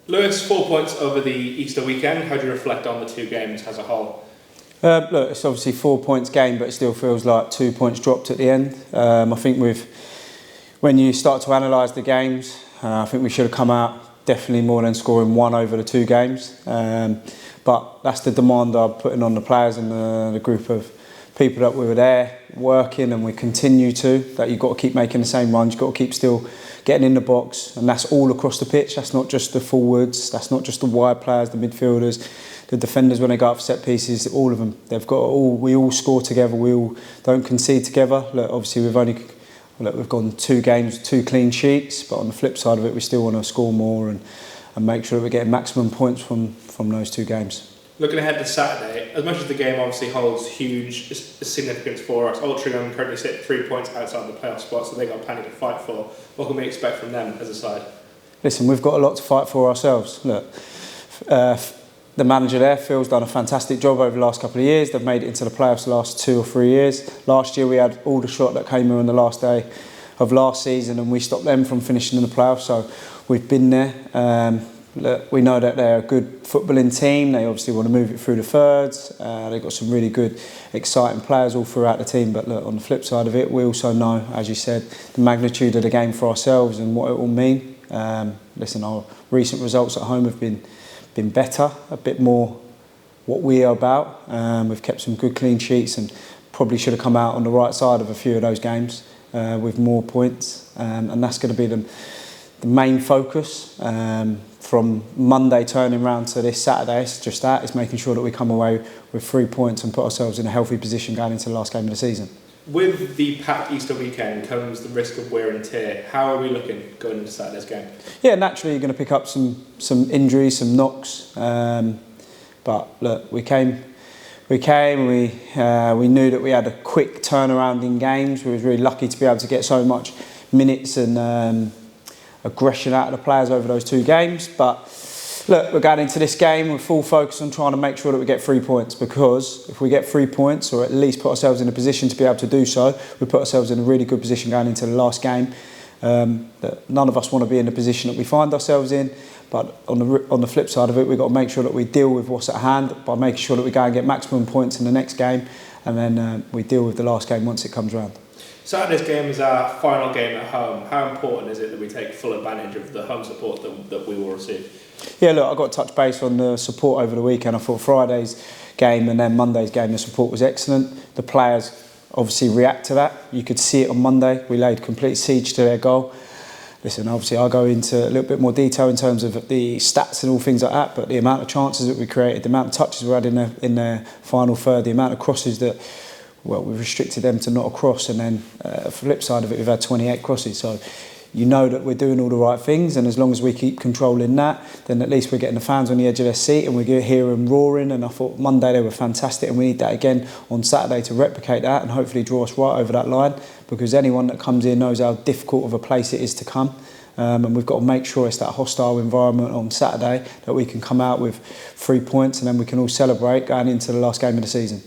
Lewis, 4 points over the Easter weekend. How do you reflect on the two games as a whole? Look, it's obviously 4 points gained, but it still feels like 2 points dropped at the end. I think when you start to analyse the games, I think we should have come out definitely more than scoring one over the two games. But that's the demand I'm putting on the players and the group of people that we were there working, and we continue to, that you've got to keep making the same runs, you've got to keep still getting in the box, and that's all across the pitch. That's not just the forwards, that's not just the wide players, the midfielders, the defenders when they go up for set pieces, all of them. We all score together, we all don't concede together. Look, obviously we've gone 2 games, 2 clean sheets, but on the flip side of it, we still want to score more and make sure that we're getting maximum points from those 2 games. Looking ahead to Saturday, as much as the game obviously holds huge significance for us, Altrincham currently sit 3 points outside the playoff spot, so they've got plenty to fight for. What can we expect from them as a side? Listen, we've got a lot to fight for ourselves. Look, the manager there, Phil's done a fantastic job over the last couple of years. They've made it into the playoffs the last 2 or 3 years. Last year we had all the shot that came in on the last day of last season, and we stopped them from finishing in the playoffs, so we've been there. Look, we know that they're a good footballing team. They obviously want to move it through the thirds. They've got some really good, exciting players all throughout the team. But look, on the flip side of it, we also know, as you said, the magnitude of the game for ourselves and what it will mean. Listen, our recent results at home have been better, a bit more what we are about. We've kept some good clean sheets and probably should have come out on the right side of a few of those games with more points. And that's going to be the main focus. From Monday turning round to this Saturday, it's just that. It's making sure that we come away with 3 points and put ourselves in a healthy position going into the last game of the season. With the packed Easter weekend comes the risk of wear and tear. How are we looking going into Saturday's game? Yeah, naturally you're going to pick up some injuries, some knocks. But look, we knew that we had a quick turnaround in games. We were really lucky to be able to get so much minutes and aggression out of the players over those 2 games. But look, we're going into this game with full focus on trying to make sure that we get 3 points, because if we get 3 points, or at least put ourselves in a position to be able to do so, we put ourselves in a really good position going into the last game. That none of us want to be in the position that we find ourselves in, but on the flip side of it, we've got to make sure that we deal with what's at hand by making sure that we go and get maximum points in the next game, and then we deal with the last game once it comes round. Saturday's game is our final game at home. How important is it that we take full advantage of the home support that we will receive? Yeah, look, I got to touch base on the support over the weekend. I thought Friday's game and then Monday's game, the support was excellent. The players obviously react to that. You could see it on Monday. We laid complete siege to their goal. Listen, obviously I'll go into a little bit more detail in terms of the stats and all things like that, but the amount of chances that we created, the amount of touches we had in their final third, the amount of crosses that, well, we've restricted them to not a cross, and then the flip side of it, we've had 28 crosses. So you know that we're doing all the right things, and as long as we keep controlling that, then at least we're getting the fans on the edge of their seat and we hear them roaring. And I thought Monday they were fantastic, and we need that again on Saturday to replicate that and hopefully draw us right over that line, because anyone that comes in knows how difficult of a place it is to come. And we've got to make sure it's that hostile environment on Saturday that we can come out with 3 points, and then we can all celebrate going into the last game of the season.